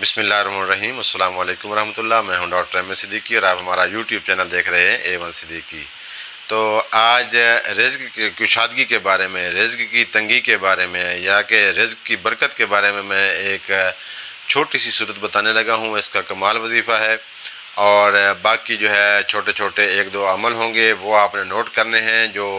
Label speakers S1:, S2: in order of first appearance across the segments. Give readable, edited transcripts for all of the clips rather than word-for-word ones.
S1: بسم اللہ الرحمن الرحیم۔ السلام علیکم ورحمۃ اللہ۔ میں ہوں ڈاکٹر احمد صدیقی اور آپ ہمارا یوٹیوب چینل دیکھ رہے ہیں A1 صدیقی۔ تو آج رزق کی کشادگی کے بارے میں، رزق کی تنگی کے بارے میں، یا کہ رزق کی برکت کے بارے میں ایک چھوٹی سی صورت بتانے لگا ہوں۔ اس کا کمال وظیفہ ہے، اور باقی جو ہے چھوٹے چھوٹے ایک دو عمل ہوں گے وہ آپ نے نوٹ کرنے ہیں۔ جو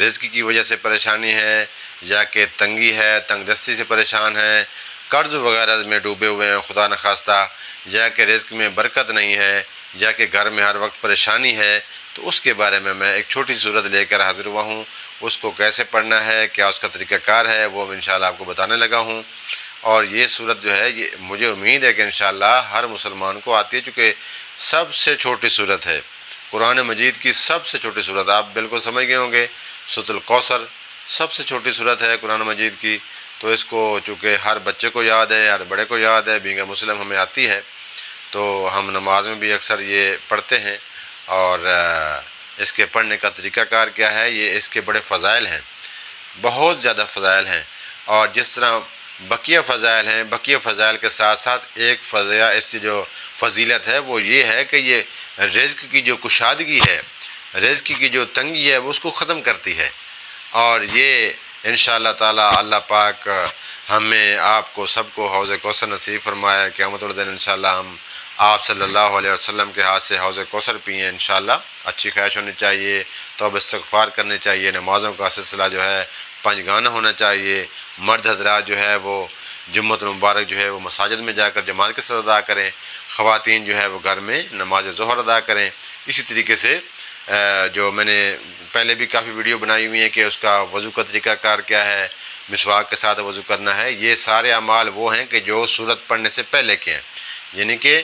S1: رزق کی وجہ سے پریشانی ہے، یا کہ تنگی ہے، تنگ دستی سے پریشان ہے، قرض وغیرہ میں ڈوبے ہوئے ہیں خدا نخواستہ، یا کہ رزق میں برکت نہیں ہے، یا کہ گھر میں ہر وقت پریشانی ہے، تو اس کے بارے میں ایک چھوٹی صورت لے کر حاضر ہوا ہوں۔ اس کو کیسے پڑھنا ہے، کیا اس کا طریقہ کار ہے، وہ انشاءاللہ آپ کو بتانے لگا ہوں۔ اور یہ صورت جو ہے، یہ مجھے امید ہے کہ انشاءاللہ ہر مسلمان کو آتی ہے، چونکہ سب سے چھوٹی صورت ہے قرآن مجید کی، سب سے چھوٹی صورت۔ آپ بالکل سمجھ گئے ہوں گے، سورۃ الکوثر سب سے چھوٹی صورت ہے قرآن مجید کی۔ تو اس کو چونکہ ہر بچے کو یاد ہے، ہر بڑے کو یاد ہے، بینگ مسلم ہمیں آتی ہے، تو ہم نماز میں بھی اکثر یہ پڑھتے ہیں۔ اور اس کے پڑھنے کا طریقہ کار کیا ہے، یہ اس کے بڑے فضائل ہیں، بہت زیادہ فضائل ہیں۔ اور جس طرح بقیہ فضائل ہیں، بقیہ فضائل کے ساتھ ساتھ ایک اس کی جو فضیلت ہے وہ یہ ہے کہ یہ رزق کی جو کشادگی ہے، رزق کی جو تنگی ہے، وہ اس کو ختم کرتی ہے۔ اور یہ انشاءاللہ تعالی اللہ پاک ہمیں، آپ کو، سب کو حوض کوثر نصیب فرمایا۔ قیامت والے دن انشاءاللہ ہم آپ صلی اللہ علیہ وسلم کے ہاتھ سے حوض کوثر پئیں انشاءاللہ۔ اچھی خواہش ہونی چاہیے، توبہ استغفار کرنی چاہیے، نمازوں کا سلسلہ جو ہے 5 گانا ہونا چاہیے۔ مرد حضرات جو ہے وہ جمعۃ المبارک جو ہے وہ مساجد میں جا کر جماعت کے ساتھ ادا کریں، خواتین جو ہے وہ گھر میں نماز ظہر ادا کریں۔ اسی طریقے سے جو میں نے پہلے بھی کافی ویڈیو بنائی ہوئی ہیں کہ اس کا وضو کا طریقہ کار کیا ہے، مسواک کے ساتھ وضو کرنا ہے۔ یہ سارے اعمال وہ ہیں کہ جو سورت پڑھنے سے پہلے کے ہیں، یعنی کہ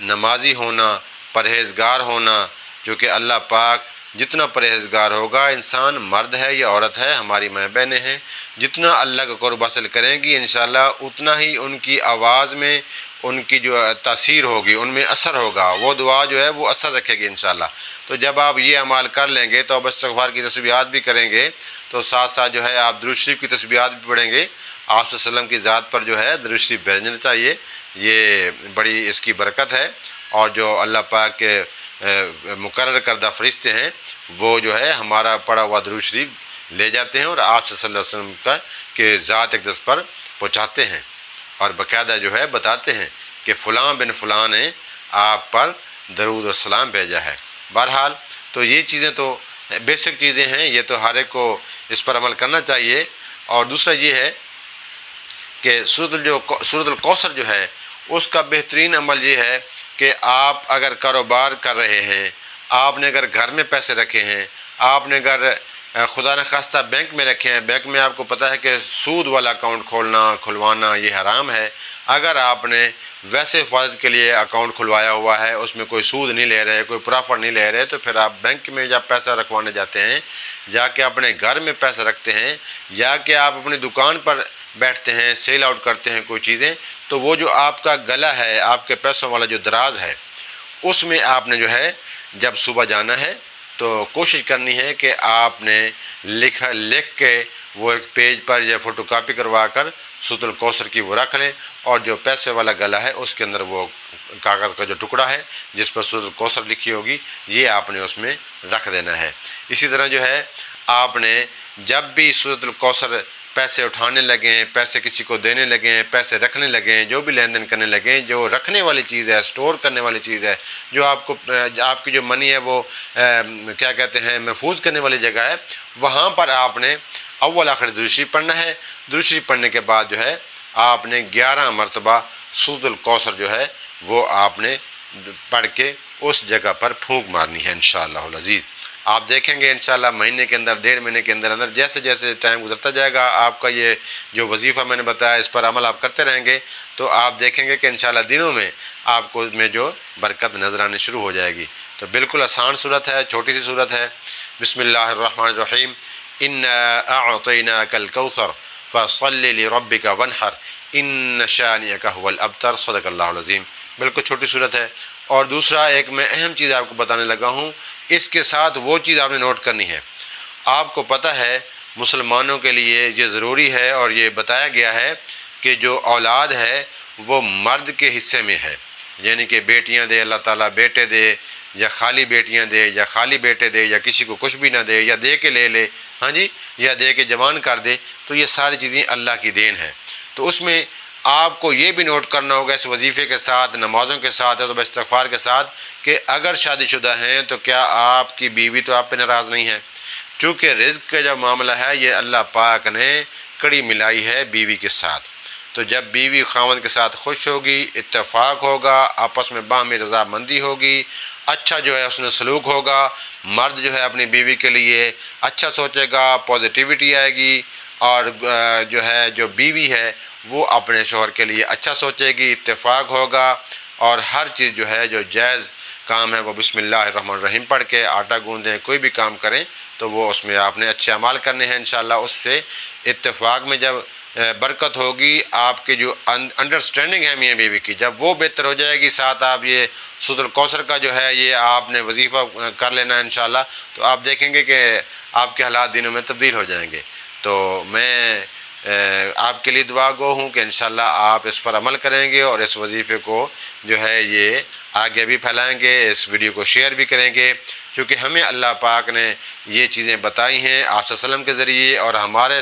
S1: نمازی ہونا، پرہیزگار ہونا، جو کہ اللہ پاک جتنا پرہیزگار ہوگا، انسان مرد ہے یا عورت ہے، ہماری ماں بہنیں ہیں، جتنا اللہ کا قرب حاصل کریں گی انشاءاللہ، اتنا ہی ان کی آواز میں ان کی جو تاثیر ہوگی، ان میں اثر ہوگا، وہ دعا جو ہے وہ اثر رکھے گی انشاءاللہ۔ تو جب آپ یہ اعمال کر لیں گے، توبہ استغفار کی تسبیحات بھی کریں گے، تو ساتھ ساتھ جو ہے آپ درود شریف کی تسبیحات بھی پڑھیں گے۔ آپ صلی اللہ علیہ وسلم کی ذات پر جو ہے درود شریف بھیجنا چاہیے، یہ بڑی اس کی برکت ہے۔ اور جو اللہ پاک کے مقرر کردہ فرشتے ہیں، وہ جو ہے ہمارا پڑھا ہوا درود شریف لے جاتے ہیں اور آپ صلی اللہ علیہ وسلم کا کہ ذات اقدس پر پہنچاتے ہیں، اور باقاعدہ جو ہے بتاتے ہیں کہ فلاں بن فلاں نے آپ پر درود و سلام بھیجا ہے۔ بہرحال تو یہ چیزیں تو بیسک چیزیں ہیں، یہ تو ہر ایک کو اس پر عمل کرنا چاہیے۔ اور دوسرا یہ ہے کہ سورۃ الکوثر جو ہے اس کا بہترین عمل یہ ہے کہ آپ اگر کاروبار کر رہے ہیں، آپ نے اگر گھر میں پیسے رکھے ہیں، آپ نے اگر خدا نخواستہ بینک میں رکھے ہیں، بینک میں آپ کو پتہ ہے کہ سود والا اکاؤنٹ کھلوانا یہ حرام ہے۔ اگر آپ نے ویسے حفاظت کے لیے اکاؤنٹ کھلوایا ہوا ہے، اس میں کوئی سود نہیں لے رہے، کوئی پرافٹ نہیں لے رہے، تو پھر آپ بینک میں جب پیسہ رکھوانے جاتے ہیں، یا کہ اپنے گھر میں پیسہ رکھتے ہیں، یا کہ آپ اپنی دکان پر بیٹھتے ہیں، سیل آؤٹ کرتے ہیں کوئی چیزیں، تو وہ جو آپ کا گلا ہے، آپ کے پیسوں والا جو دراز ہے، اس میں آپ نے جو ہے جب صبح جانا ہے تو کوشش کرنی ہے کہ آپ نے لکھ کے وہ ایک پیج پر یا فوٹو کاپی کروا کر سورۃ الکوثر کی وہ رکھ لیں، اور جو پیسے والا گلا ہے اس کے اندر وہ کاغذ کا جو ٹکڑا ہے جس پر سورۃ الکوثر لکھی ہوگی، یہ آپ نے اس میں رکھ دینا ہے۔ اسی طرح جو ہے آپ نے جب بھی سورۃ الکوثر پیسے اٹھانے لگیں، پیسے کسی کو دینے لگیں، پیسے رکھنے لگیں، جو بھی لین دین کرنے لگیں، جو رکھنے والی چیز ہے، اسٹور کرنے والی چیز ہے، جو آپ کی جو منی ہے وہ کیا کہتے ہیں محفوظ کرنے والی جگہ ہے، وہاں پر آپ نے اول آخر درود شریف پڑھنا ہے۔ درود شریف پڑھنے کے بعد جو ہے آپ نے 11 مرتبہ سورۃ الکوثر جو ہے وہ آپ نے پڑھ کے اس جگہ پر پھونک مارنی ہے انشاءاللہ العزیز۔ آپ دیکھیں گے انشاءاللہ مہینے کے اندر، 1.5 مہینے کے اندر جیسے جیسے ٹائم گزرتا جائے گا، آپ کا یہ جو وظیفہ میں نے بتایا اس پر عمل آپ کرتے رہیں گے، تو آپ دیکھیں گے کہ انشاءاللہ دنوں میں آپ کو اس میں جو برکت نظر آنے شروع ہو جائے گی۔ تو بالکل آسان صورت ہے، چھوٹی سی صورت ہے۔ بسم اللہ الرحمن الرحیم۔ انا اعطیناک الکوثر فصل لربک وانحر ان شانئک هو الابتر۔ صدق اللہ العظیم۔ بالکل چھوٹی صورت ہے۔ اور دوسرا ایک میں اہم چیز آپ کو بتانے لگا ہوں، اس کے ساتھ وہ چیز آپ نے نوٹ کرنی ہے۔ آپ کو پتہ ہے مسلمانوں کے لیے یہ ضروری ہے اور یہ بتایا گیا ہے کہ جو اولاد ہے وہ مرد کے حصے میں ہے، یعنی کہ بیٹیاں دے اللہ تعالیٰ، بیٹے دے یا خالی بیٹیاں دے یا خالی بیٹے دے یا کسی کو کچھ بھی نہ دے یا دے کے لے لے، ہاں جی، یا دے کے جوان کر دے، تو یہ ساری چیزیں اللہ کی دین ہے۔ تو اس میں آپ کو یہ بھی نوٹ کرنا ہوگا اس وظیفے کے ساتھ، نمازوں کے ساتھ، توبہ استغفار کے ساتھ، کہ اگر شادی شدہ ہیں تو کیا آپ کی بیوی تو آپ پہ ناراض نہیں ہے؟ چونکہ رزق کا جو معاملہ ہے یہ اللہ پاک نے کڑی ملائی ہے بیوی کے ساتھ۔ تو جب بیوی خاوند کے ساتھ خوش ہوگی، اتفاق ہوگا، آپس میں باہمی رضامندی ہوگی، اچھا جو ہے اس میں سلوک ہوگا، مرد جو ہے اپنی بیوی کے لیے اچھا سوچے گا، پازیٹیوٹی آئے گی، اور جو ہے جو بیوی ہے وہ اپنے شوہر کے لیے اچھا سوچے گی، اتفاق ہوگا، اور ہر چیز جو ہے جو جائز کام ہے وہ بسم اللہ الرحمن الرحیم پڑھ کے آٹا گوندیں، کوئی بھی کام کریں تو وہ اس میں آپ نے اچھے اعمال کرنے ہیں انشاءاللہ۔ اس سے اتفاق میں جب برکت ہوگی، آپ کی جو انڈرسٹینڈنگ ہے میاں بیوی کی، جب وہ بہتر ہو جائے گی، ساتھ آپ یہ سود الکوثر کا جو ہے یہ آپ نے وظیفہ کر لینا ہے انشاءاللہ، تو آپ دیکھیں گے کہ آپ کے حالات دنوں میں تبدیل ہو جائیں گے۔ تو میں آپ کے لیے دعا گو ہوں کہ انشاءاللہ آپ اس پر عمل کریں گے اور اس وظیفے کو جو ہے یہ آگے بھی پھیلائیں گے، اس ویڈیو کو شیئر بھی کریں گے، کیونکہ ہمیں اللہ پاک نے یہ چیزیں بتائی ہیں آپ صلی اللہ علیہ وسلم کے ذریعے، اور ہمارے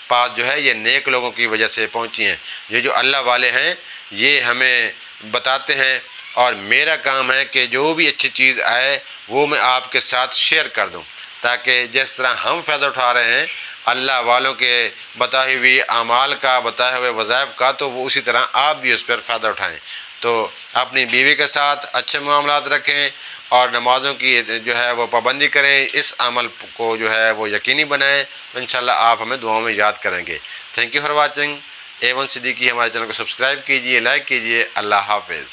S1: پاس جو ہے یہ نیک لوگوں کی وجہ سے پہنچی ہیں۔ یہ جو اللہ والے ہیں یہ ہمیں بتاتے ہیں، اور میرا کام ہے کہ جو بھی اچھی چیز آئے وہ میں آپ کے ساتھ شیئر کر دوں، تاکہ جس طرح ہم فائدہ اٹھا رہے ہیں اللہ والوں کے بتائے ہوئے اعمال کا، بتائے ہوئے وظائف کا، تو وہ اسی طرح آپ بھی اس پر فائدہ اٹھائیں۔ تو اپنی بیوی کے ساتھ اچھے معاملات رکھیں اور نمازوں کی جو ہے وہ پابندی کریں، اس عمل کو جو ہے وہ یقینی بنائیں، تو انشاءاللہ آپ ہمیں دعاؤں میں یاد کریں گے۔ Thank you for watching. A1 Siddiqui ہمارے چینل کو سبسکرائب کیجئے، لائک کیجئے۔ اللہ حافظ۔